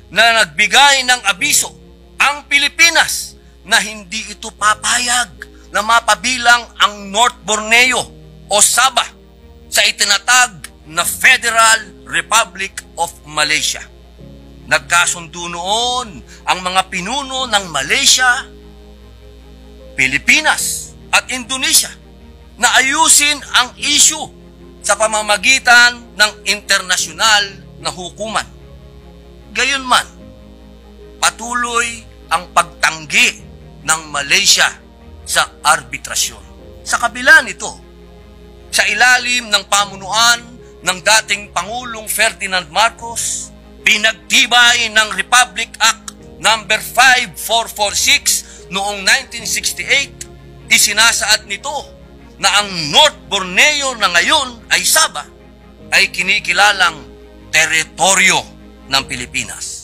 na nagbigay ng abiso ang Pilipinas na hindi ito papayag na mapabilang ang North Borneo o Sabah sa itinatag na Federal Republic of Malaysia. Nagkasundo noon ang mga pinuno ng Malaysia, Pilipinas at Indonesia na ayusin ang issue sa pamamagitan ng internasyonal na hukuman. Gayunman, patuloy ang pagtanggi ng Malaysia sa arbitrasyon. Sa kabila nito, sa ilalim ng pamunuan ng dating Pangulong Ferdinand Marcos, pinagtibay ng Republic Act No. 5446 noong 1968, isinasaad nito na ang North Borneo na ngayon ay Sabah ay kinikilalang teritoryo ng Pilipinas.